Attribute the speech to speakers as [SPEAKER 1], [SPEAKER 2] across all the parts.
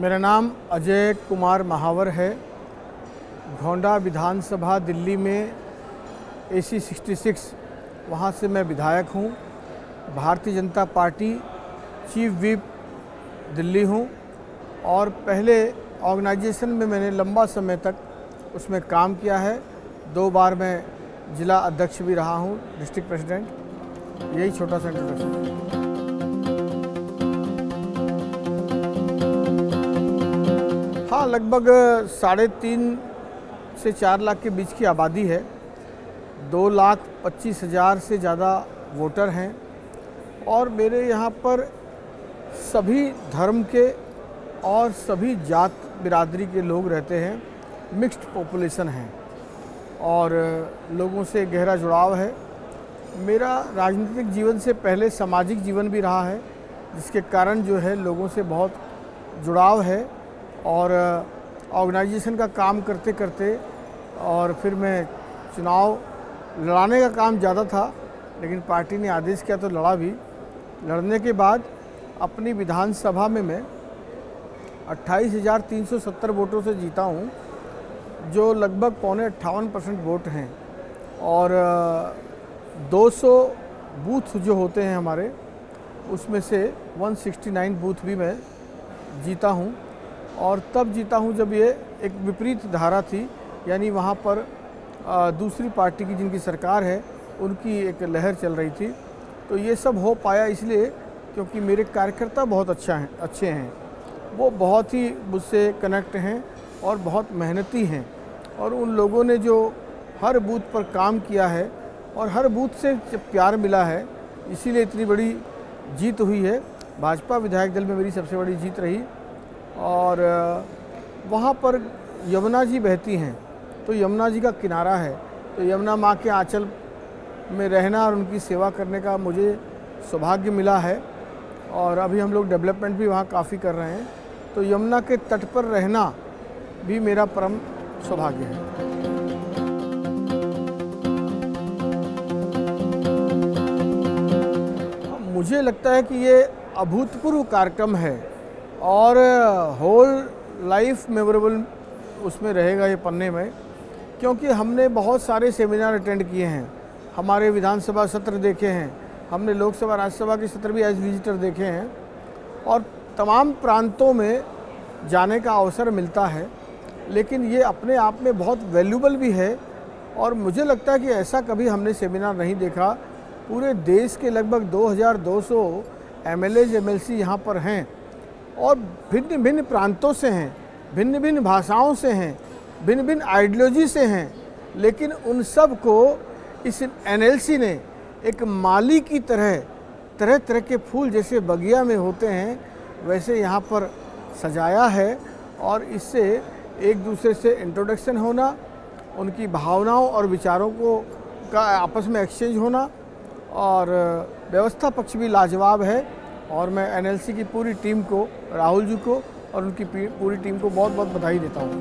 [SPEAKER 1] मेरा नाम अजय कुमार महावर है। घोंडा विधानसभा दिल्ली में AC 66 वहाँ से मैं विधायक हूँ। Bharatiya Janata party chief whip Delhi हूँ और पहले ऑर्गेनाइजेशन में मैंने लंबा समय तक उसमें काम किया है। 2 बार मैं जिला अध्यक्ष भी रहा हूँ, डिस्ट्रिक्ट प्रेसिडेंट। यही छोटा सा इंट्रोडक्शन। हाँ, लगभग 3.5 से 4 लाख के बीच की आबादी है। 2,25,000 से ज़्यादा वोटर हैं और मेरे यहाँ पर सभी धर्म के और सभी जात बिरादरी के लोग रहते हैं। मिक्स्ड पॉपुलेशन है और लोगों से गहरा जुड़ाव है। मेरा राजनीतिक जीवन से पहले सामाजिक जीवन भी रहा है, जिसके कारण जो है लोगों से बहुत जुड़ाव है। और ऑर्गेनाइजेशन का काम करते करते और फिर मैं चुनाव लड़ाने का काम ज़्यादा था, लेकिन पार्टी ने आदेश किया तो लड़ा भी। लड़ने के बाद अपनी विधानसभा में मैं 28,370 वोटों से जीता हूँ, जो लगभग 58% वोट हैं। और 200 बूथ जो होते हैं हमारे, उसमें से 169 बूथ भी मैं जीता हूँ। और तब जीता हूँ जब ये एक विपरीत धारा थी, यानी वहाँ पर दूसरी पार्टी की जिनकी सरकार है उनकी एक लहर चल रही थी। तो ये सब हो पाया इसलिए क्योंकि मेरे कार्यकर्ता बहुत अच्छे हैं। वो बहुत ही मुझसे कनेक्ट हैं और बहुत मेहनती हैं। और उन लोगों ने जो हर बूथ पर काम किया है और हर बूथ से प्यार मिला है, इसीलिए इतनी बड़ी जीत हुई है। भाजपा विधायक दल में मेरी सबसे बड़ी जीत रही। और वहाँ पर यमुना जी बहती हैं, तो यमुना जी का किनारा है, तो यमुना माँ के आंचल में रहना और उनकी सेवा करने का मुझे सौभाग्य मिला है। और अभी हम लोग डेवलपमेंट भी वहाँ काफ़ी कर रहे हैं, तो यमुना के तट पर रहना भी मेरा परम सौभाग्य है। मुझे लगता है कि ये अभूतपूर्व कार्यक्रम है और होल लाइफ मेमोरेबल उसमें रहेगा ये पन्ने में, क्योंकि हमने बहुत सारे सेमिनार अटेंड किए हैं। हमारे विधानसभा सत्र देखे हैं, हमने लोकसभा राज्यसभा के सत्र भी एज विजिटर देखे हैं और तमाम प्रांतों में जाने का अवसर मिलता है। लेकिन ये अपने आप में बहुत वैल्यूबल भी है और मुझे लगता है कि ऐसा कभी हमने सेमिनार नहीं देखा। पूरे देश के लगभग 2,200 MLAs MLC यहाँ पर हैं और भिन्न भिन्न प्रांतों से हैं, भिन्न भिन्न भाषाओं से हैं, भिन्न भिन्न आइडियोलॉजी से हैं। लेकिन उन सब को इस NLC ने एक माली की तरह तरह के फूल जैसे बगिया में होते हैं वैसे यहाँ पर सजाया है। और इससे एक दूसरे से इंट्रोडक्शन होना, उनकी भावनाओं और विचारों का आपस में एक्सचेंज होना, और व्यवस्था पक्ष भी लाजवाब है। और मैं NLC की पूरी टीम को, राहुल जी को और उनकी पूरी टीम को बहुत बहुत बधाई देता हूँ।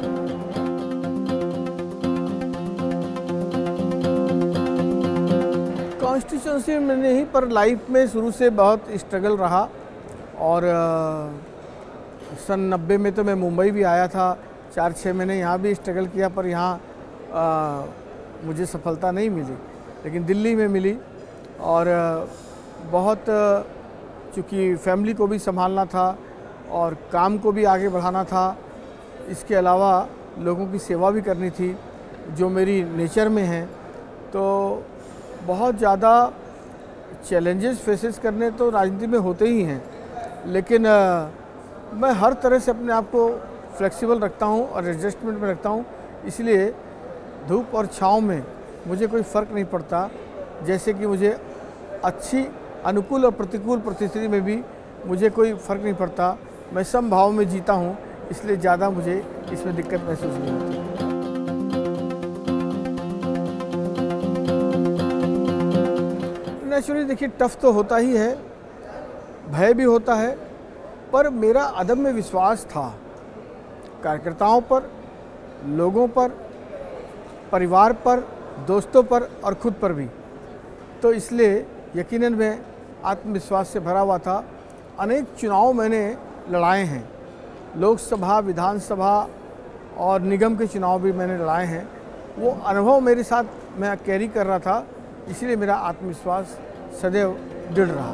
[SPEAKER 1] कॉन्स्टिट्यूंसी में नहीं, पर लाइफ में शुरू से बहुत स्ट्रगल रहा। और सन 90 में तो मैं मुंबई भी आया था, 4-6 महीने यहाँ भी स्ट्रगल किया, पर यहाँ मुझे सफलता नहीं मिली, लेकिन दिल्ली में मिली। और बहुत चूँकि फैमिली को भी संभालना था और काम को भी आगे बढ़ाना था, इसके अलावा लोगों की सेवा भी करनी थी, जो मेरी नेचर में है। तो बहुत ज़्यादा चैलेंजेस फेसेस करने तो राजनीति में होते ही हैं, लेकिन मैं हर तरह से अपने आप को फ्लेक्सिबल रखता हूँ और एडजस्टमेंट में रखता हूँ। इसलिए धूप और छाँव में मुझे कोई फ़र्क नहीं पड़ता। जैसे कि मुझे अच्छी अनुकूल और प्रतिकूल परिस्थिति में भी मुझे कोई फ़र्क नहीं पड़ता। मैं समभाव में जीता हूँ, इसलिए ज़्यादा मुझे इसमें दिक्कत महसूस नहीं होती। नेचुरली देखिए, टफ तो होता ही है, भय भी होता है, पर मेरा अदम्य विश्वास था कार्यकर्ताओं पर, लोगों पर, परिवार पर, दोस्तों पर और खुद पर भी। तो इसलिए यकीनन मैं आत्मविश्वास से भरा हुआ था। अनेक चुनाव मैंने लड़ाए हैं लोकसभा, विधानसभा और निगम के चुनाव भी मैंने लड़ाए हैं। वो अनुभव मेरे साथ मैं कैरी कर रहा था, इसलिए मेरा आत्मविश्वास सदैव दृढ़ रहा।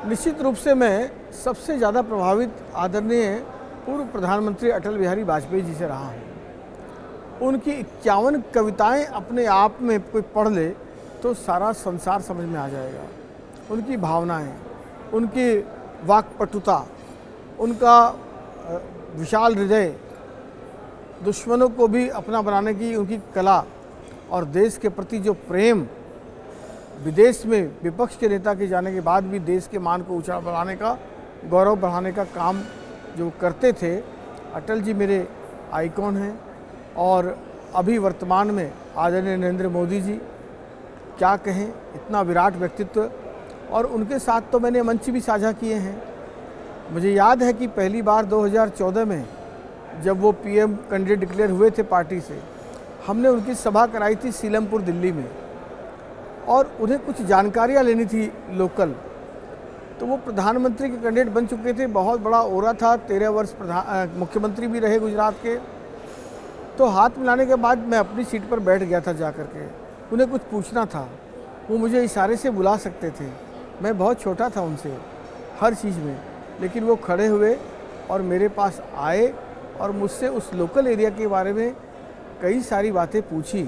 [SPEAKER 1] निश्चित रूप से मैं सबसे ज़्यादा प्रभावित आदरणीय पूर्व प्रधानमंत्री अटल बिहारी वाजपेयी जी से रहा हूँ। उनकी 51 कविताएं अपने आप में कोई पढ़ ले तो सारा संसार समझ में आ जाएगा। उनकी भावनाएं, उनकी वाक्पटुता, उनका विशाल हृदय, दुश्मनों को भी अपना बनाने की उनकी कला और देश के प्रति जो प्रेम, विदेश में विपक्ष के नेता के जाने के बाद भी देश के मान को ऊंचा बढ़ाने का, गौरव बढ़ाने का काम जो करते थे, अटल जी मेरे आइकॉन हैं। और अभी वर्तमान में आदरणीय नरेंद्र मोदी जी, क्या कहें, इतना विराट व्यक्तित्व। और उनके साथ तो मैंने मंच भी साझा किए हैं। मुझे याद है कि पहली बार 2014 में जब वो पीएम कैंडिडेट डिक्लेयर हुए थे पार्टी से, हमने उनकी सभा कराई थी सीलमपुर दिल्ली में, और उन्हें कुछ जानकारियाँ लेनी थी लोकल। तो वो प्रधानमंत्री के कैंडिडेट बन चुके थे, बहुत बड़ा ओरा था, 13 वर्ष मुख्यमंत्री भी रहे गुजरात के। तो हाथ मिलाने के बाद मैं अपनी सीट पर बैठ गया था जा कर के। उन्हें कुछ पूछना था, वो मुझे इशारे से बुला सकते थे। मैं बहुत छोटा था उनसे हर चीज़ में, लेकिन वो खड़े हुए और मेरे पास आए और मुझसे उस लोकल एरिया के बारे में कई सारी बातें पूछी,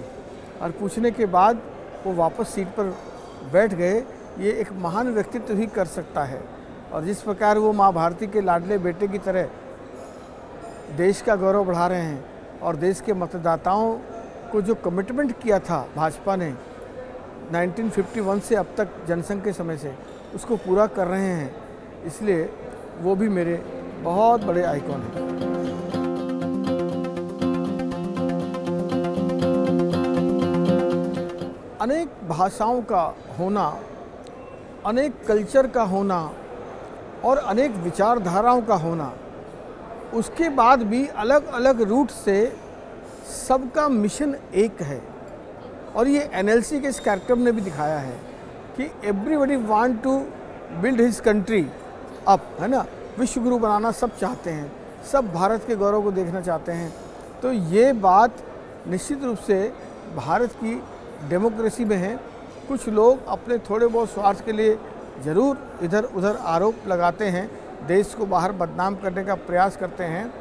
[SPEAKER 1] और पूछने के बाद वो वापस सीट पर बैठ गए। ये एक महान व्यक्तित्व ही कर सकता है। और जिस प्रकार वो माँ भारती के लाडले बेटे की तरह देश का गौरव बढ़ा रहे हैं और देश के मतदाताओं को जो कमिटमेंट किया था भाजपा ने 1951 से अब तक जनसंघ के समय से, उसको पूरा कर रहे हैं, इसलिए वो भी मेरे बहुत बड़े आइकॉन हैं। अनेक भाषाओं का होना, अनेक कल्चर का होना और अनेक विचारधाराओं का होना, उसके बाद भी अलग अलग रूट से सबका मिशन एक है। और ये एनएलसी के इस कार्यक्रम ने भी दिखाया है कि everybody want to build his country up, है ना। विश्व गुरु बनाना सब चाहते हैं, सब भारत के गौरव को देखना चाहते हैं। तो ये बात निश्चित रूप से भारत की डेमोक्रेसी में है। कुछ लोग अपने थोड़े बहुत स्वार्थ के लिए ज़रूर इधर उधर आरोप लगाते हैं, देश को बाहर बदनाम करने का प्रयास करते हैं।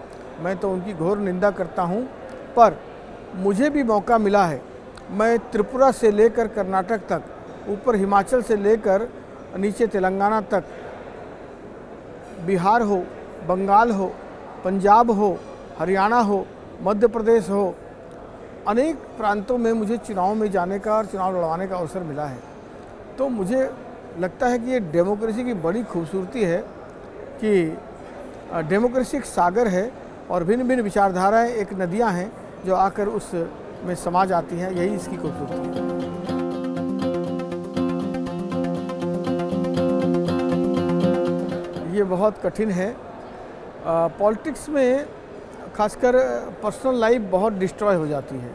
[SPEAKER 1] मैं तो उनकी घोर निंदा करता हूं। पर मुझे भी मौका मिला है, मैं त्रिपुरा से लेकर कर्नाटक तक, ऊपर हिमाचल से लेकर नीचे तेलंगाना तक, बिहार हो, बंगाल हो, पंजाब हो, हरियाणा हो, मध्य प्रदेश हो, अनेक प्रांतों में मुझे चुनाव में जाने का और चुनाव लड़वाने का अवसर मिला है। तो मुझे लगता है कि ये डेमोक्रेसी की बड़ी खूबसूरती है कि डेमोक्रेसी एक सागर है और भिन्न भिन्न विचारधाराएं एक नदियां हैं जो आकर उस में समा जाती हैं। यही इसकी खूबसूरती है। ये बहुत कठिन है। पॉलिटिक्स में खासकर पर्सनल लाइफ बहुत डिस्ट्रॉय हो जाती है।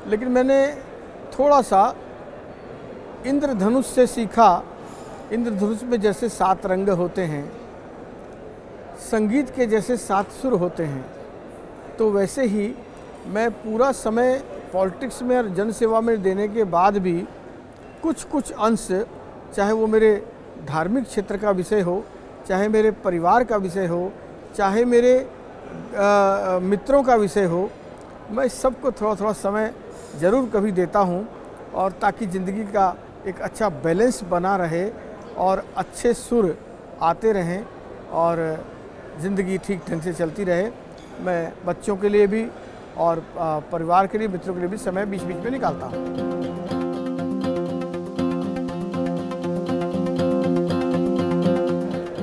[SPEAKER 1] लेकिन मैंने थोड़ा सा इंद्रधनुष से सीखा। इंद्रधनुष में जैसे 7 रंग होते हैं, संगीत के जैसे 7 सुर होते हैं, तो वैसे ही मैं पूरा समय पॉलिटिक्स में और जनसेवा में देने के बाद भी कुछ अंश, चाहे वो मेरे धार्मिक क्षेत्र का विषय हो, चाहे मेरे परिवार का विषय हो, चाहे मेरे मित्रों का विषय हो, मैं सबको थोड़ा थोड़ा समय ज़रूर कभी देता हूँ, और ताकि ज़िंदगी का एक अच्छा बैलेंस बना रहे और अच्छे सुर आते रहें और ज़िंदगी ठीक ढंग से चलती रहे। मैं बच्चों के लिए भी और परिवार के लिए, मित्रों के लिए भी समय बीच बीच में निकालता हूँ।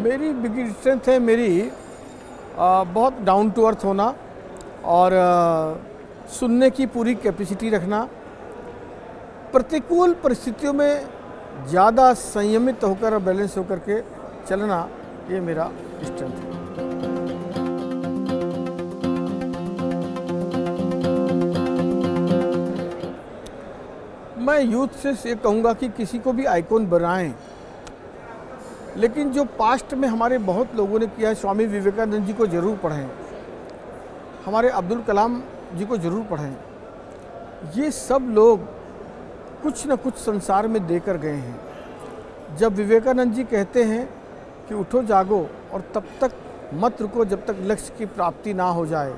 [SPEAKER 1] मेरी बिग स्ट्रेंथ है मेरी बहुत डाउन टू अर्थ होना और सुनने की पूरी कैपेसिटी रखना, प्रतिकूल परिस्थितियों में ज़्यादा संयमित होकर और बैलेंस होकर के चलना, ये मेरा स्ट्रेंथ है। मैं यूथ से ये कहूँगा कि किसी को भी आइकॉन बनाएं, लेकिन जो पास्ट में हमारे बहुत लोगों ने किया है, स्वामी विवेकानंद जी को ज़रूर पढ़ें, हमारे अब्दुल कलाम जी को ज़रूर पढ़ें। ये सब लोग कुछ न कुछ संसार में देकर गए हैं। जब विवेकानंद जी कहते हैं कि उठो जागो और तब तक मत रुको जब तक लक्ष्य की प्राप्ति ना हो जाए,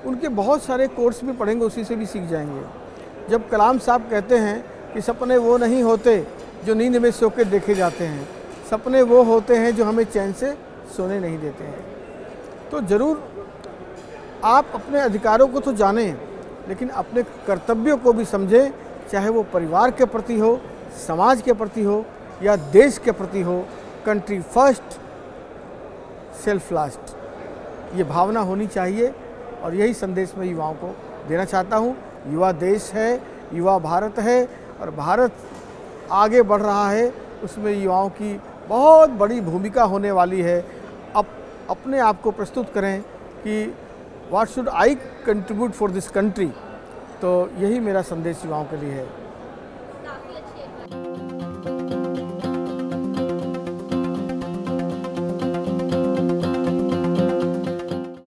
[SPEAKER 1] उनके बहुत सारे कोर्स भी पढ़ेंगे, उसी से भी सीख जाएंगे। जब कलाम साहब कहते हैं कि सपने वो नहीं होते जो नींद में सो के देखे जाते हैं, सपने वो होते हैं जो हमें चैन से सोने नहीं देते हैं। तो ज़रूर आप अपने अधिकारों को तो जानें, लेकिन अपने कर्तव्यों को भी समझें, चाहे वो परिवार के प्रति हो, समाज के प्रति हो या देश के प्रति हो। कंट्री फर्स्ट, सेल्फ लास्ट, ये भावना होनी चाहिए और यही संदेश मैं युवाओं को देना चाहता हूँ। युवा देश है, युवा भारत है और भारत आगे बढ़ रहा है, उसमें युवाओं की बहुत बड़ी भूमिका होने वाली है। अपने आप को प्रस्तुत करें कि what should I contribute for this country. तो यही मेरा संदेश युवाओं के लिए है।